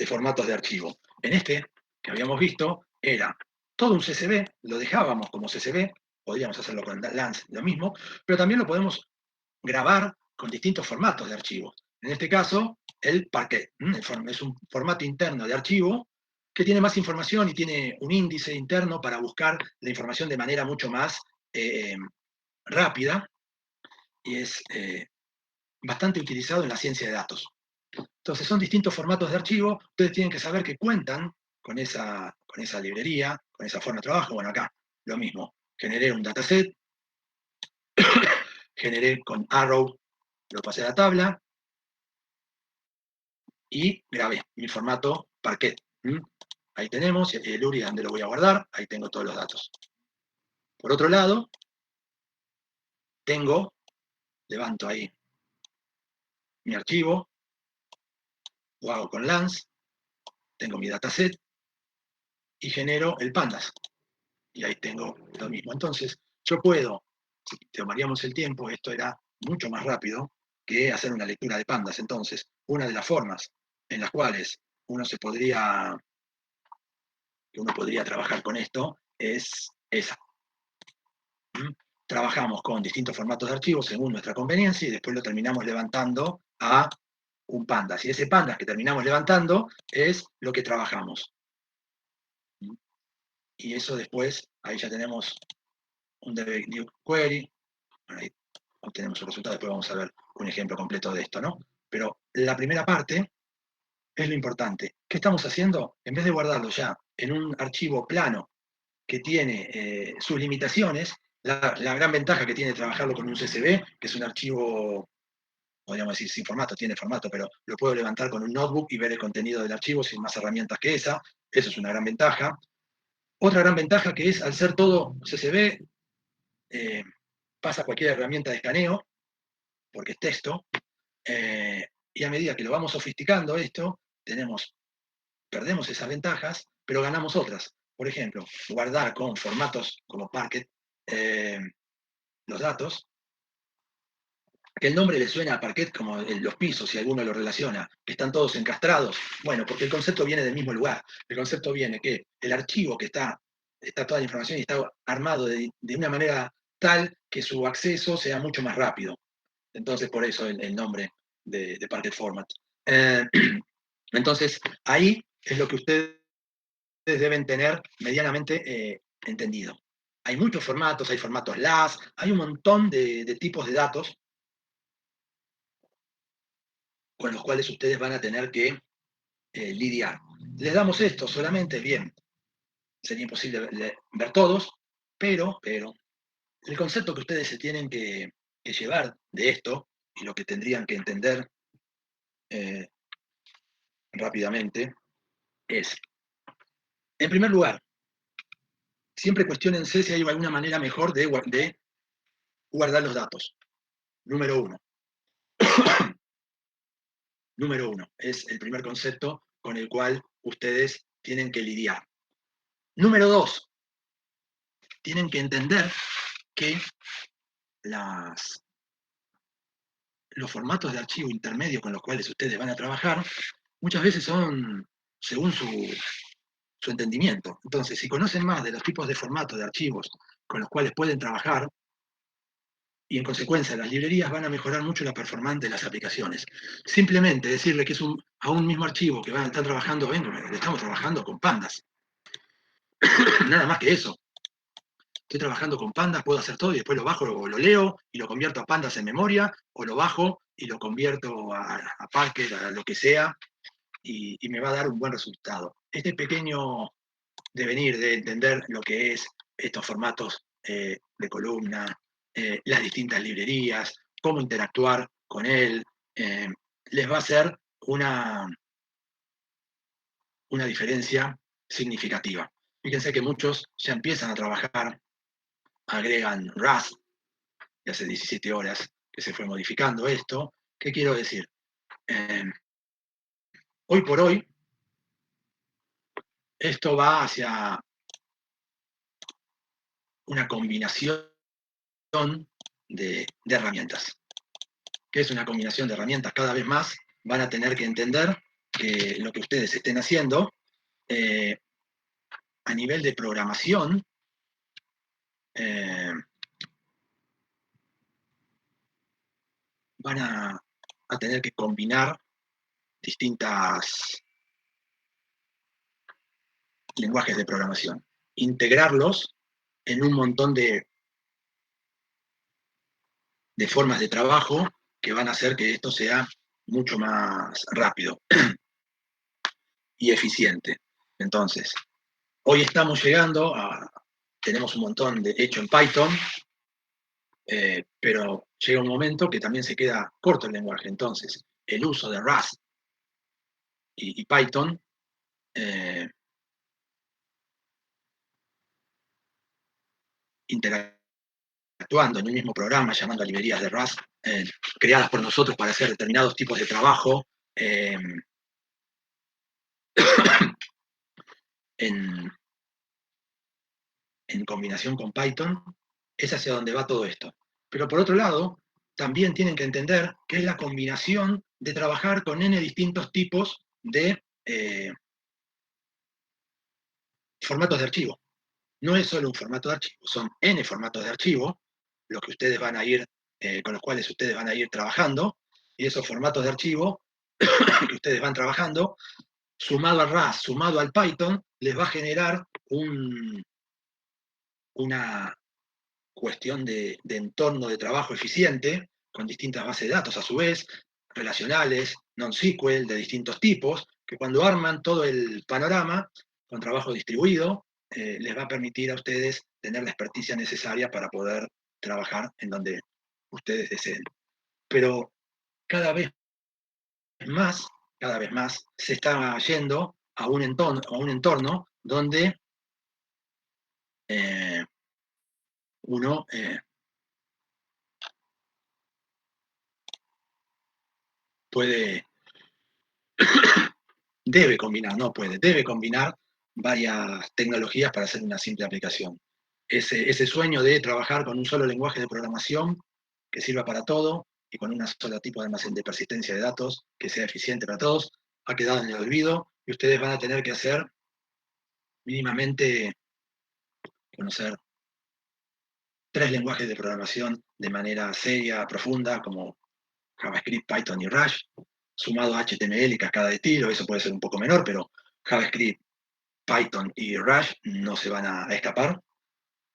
formatos de archivo. En este que habíamos visto era todo un CSV, lo dejábamos como CSV, podríamos hacerlo con Lance, lo mismo, pero también lo podemos grabar con distintos formatos de archivo. En este caso, el Parquet es un formato interno de archivo que tiene más información y tiene un índice interno para buscar la información de manera mucho más rápida y es bastante utilizado en la ciencia de datos. Entonces son distintos formatos de archivo, ustedes tienen que saber que cuentan con esa librería, con esa forma de trabajo. Bueno, acá lo mismo, generé un dataset, generé con Arrow, lo pasé a la tabla y grabé mi formato Parquet. Ahí tenemos el URI donde lo voy a guardar, ahí tengo todos los datos. Por otro lado, levanto ahí mi archivo, lo hago con Lance, tengo mi dataset y genero el pandas. Y ahí tengo lo mismo. Entonces, yo puedo, si tomaríamos el tiempo, esto era mucho más rápido que hacer una lectura de pandas. Entonces, una de las formas en las cuales uno se podría que uno podría trabajar con esto es esa. Trabajamos con distintos formatos de archivos según nuestra conveniencia y después lo terminamos levantando a un pandas. Y ese pandas que terminamos levantando es lo que trabajamos. Y eso después, ahí ya tenemos un debug new query. Bueno, ahí obtenemos el resultado, después vamos a ver un ejemplo completo de esto, ¿no? Pero la primera parte es lo importante. ¿Qué estamos haciendo? En vez de guardarlo ya en un archivo plano que tiene sus limitaciones, la gran ventaja que tiene trabajarlo con un CSV, que es un archivo, podríamos decir, sin formato, tiene formato, pero lo puedo levantar con un notebook y ver el contenido del archivo sin más herramientas que esa. Eso es una gran ventaja. Otra gran ventaja que es, al ser todo CSV, pasa cualquier herramienta de escaneo, porque es texto, y a medida que lo vamos sofisticando esto, perdemos esas ventajas, pero ganamos otras. Por ejemplo, guardar con formatos como Parquet los datos, que el nombre le suena a Parquet como los pisos, si alguno lo relaciona, que están todos encastrados. Bueno, porque el concepto viene del mismo lugar. El concepto viene que el archivo que está toda la información y está armado de una manera tal que su acceso sea mucho más rápido. Entonces, por eso el nombre de Parquet Format. Entonces, ahí es lo que ustedes deben tener medianamente entendido. Hay muchos formatos, hay formatos LAS, hay un montón de tipos de datos con los cuales ustedes van a tener que lidiar. Les damos esto solamente, bien, sería imposible ver todos, pero el concepto que ustedes se tienen que llevar de esto y lo que tendrían que entender rápidamente es, en primer lugar, siempre cuestionense si hay alguna manera mejor de guardar los datos. Número uno. Número uno, es el primer concepto con el cual ustedes tienen que lidiar. Número dos, tienen que entender que los formatos de archivo intermedio con los cuales ustedes van a trabajar muchas veces son según su entendimiento. Entonces, si conocen más de los tipos de formatos de archivos con los cuales pueden trabajar, y en consecuencia las librerías van a mejorar mucho la performance de las aplicaciones. Simplemente decirle que es a un mismo archivo que van a estar trabajando, estamos trabajando con pandas. Nada más que eso. Estoy trabajando con pandas, puedo hacer todo y después lo bajo o lo leo y lo convierto a pandas en memoria, o lo bajo y lo convierto a Parquet, a lo que sea, y me va a dar un buen resultado. Este pequeño devenir de entender lo que es estos formatos de columna, las distintas librerías, cómo interactuar con él, les va a hacer una diferencia significativa. Fíjense que muchos ya empiezan a trabajar, agregan Rust, y hace 17 horas que se fue modificando esto. ¿Qué quiero decir? Hoy por hoy, esto va hacia una combinación de herramientas. ¿Qué es una combinación de herramientas? Cada vez más van a tener que entender que lo que ustedes estén haciendo a nivel de programación van a tener que combinar distintas lenguajes de programación, integrarlos en un montón de formas de trabajo que van a hacer que esto sea mucho más rápido y eficiente. Entonces, hoy estamos llegando tenemos un montón de hecho en Python, pero llega un momento que también se queda corto el lenguaje. Entonces, el uso de Rust y Python interactuando en un mismo programa, llamando a librerías de Rust, creadas por nosotros para hacer determinados tipos de trabajo, en combinación con Python, es hacia donde va todo esto. Pero por otro lado, también tienen que entender que es la combinación de trabajar con N distintos tipos de formatos de archivo. No es solo un formato de archivo, son N formatos de archivo, los que ustedes van a ir, con los cuales ustedes van a ir trabajando, y esos formatos de archivo que ustedes van trabajando, sumado al RAS, sumado al Python, les va a generar una cuestión de entorno de trabajo eficiente, con distintas bases de datos a su vez, relacionales, non-SQL de distintos tipos, que cuando arman todo el panorama con trabajo distribuido, les va a permitir a ustedes tener la experticia necesaria para poder trabajar en donde ustedes deseen. Pero cada vez cada vez más, se está yendo a un entorno donde uno debe combinar varias tecnologías para hacer una simple aplicación. Ese sueño de trabajar con un solo lenguaje de programación que sirva para todo y con un solo tipo de almacén de persistencia de datos que sea eficiente para todos, ha quedado en el olvido y ustedes van a tener que hacer mínimamente conocer 3 lenguajes de programación de manera seria, profunda, como JavaScript, Python y Rush, sumado a HTML y cascada de estilo, eso puede ser un poco menor, pero JavaScript, Python y Rush no se van a escapar.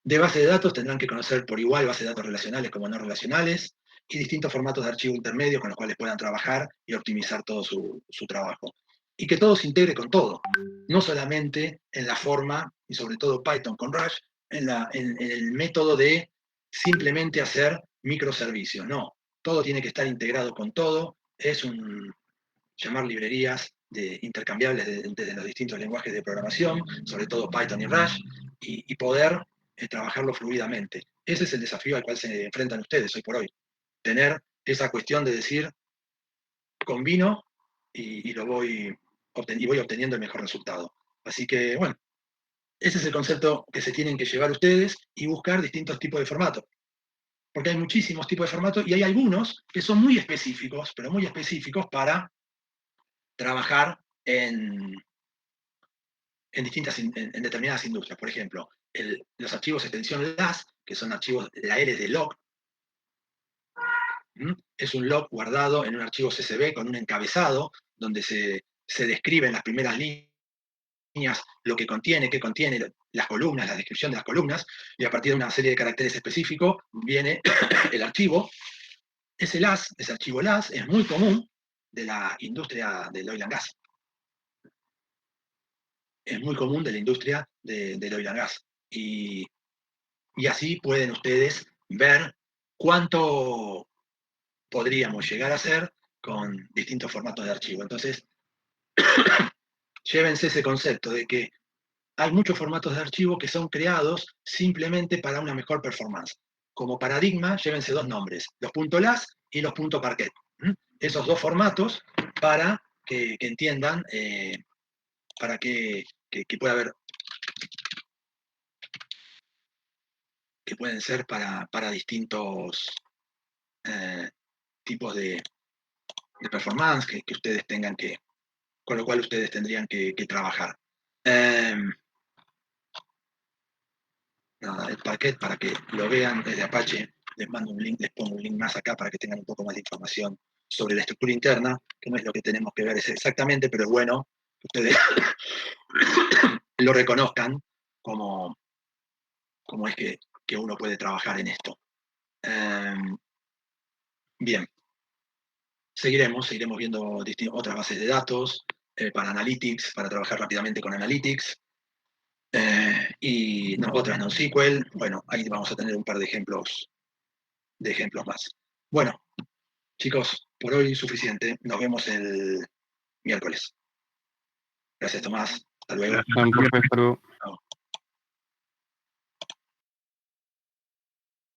De base de datos tendrán que conocer por igual bases de datos relacionales como no relacionales y distintos formatos de archivo intermedios con los cuales puedan trabajar y optimizar todo su trabajo. Y que todo se integre con todo, no solamente en la forma, y sobre todo Python con Rush, en el método de simplemente hacer microservicios. No, todo tiene que estar integrado con todo, es un llamar librerías intercambiables desde los distintos lenguajes de programación, sobre todo Python y Rush, y poder trabajarlo fluidamente. Ese es el desafío al cual se enfrentan ustedes hoy por hoy. Tener esa cuestión de decir, combino y voy obteniendo el mejor resultado. Así que, bueno, ese es el concepto que se tienen que llevar ustedes y buscar distintos tipos de formatos. Porque hay muchísimos tipos de formatos y hay algunos que son muy específicos, pero muy específicos para trabajar en determinadas industrias. Por ejemplo, los archivos extensión LAS, que son archivos, la L de log, es un log guardado en un archivo CSV con un encabezado donde se describen las primeras líneas, lo que contiene, qué contiene, las columnas, la descripción de las columnas, y a partir de una serie de caracteres específicos viene el archivo. Ese archivo LAS, es muy común de la industria del oil and gas. Es muy común de la industria del oil and gas. Y así pueden ustedes ver cuánto podríamos llegar a hacer con distintos formatos de archivo. Entonces, llévense ese concepto de que hay muchos formatos de archivo que son creados simplemente para una mejor performance. Como paradigma, llévense 2 nombres, los .las y los .parquet. Esos 2 formatos para que entiendan, para que pueda haber, que pueden ser para distintos tipos de performance que ustedes tengan con lo cual ustedes tendrían que trabajar. Nada, el paquete para que lo vean desde Apache, les mando un link, les pongo un link más acá para que tengan un poco más de información sobre la estructura interna, que no es lo que tenemos que ver exactamente, pero es bueno que ustedes lo reconozcan como es que uno puede trabajar en esto. Bien, seguiremos viendo otras bases de datos para Analytics, para trabajar rápidamente con Analytics. Y otras NoSQL. Bueno, ahí vamos a tener un par de ejemplos más. Bueno, chicos, por hoy suficiente. Nos vemos el miércoles. Gracias, Tomás. Hasta luego. Gracias, profe. Hasta luego. Chao.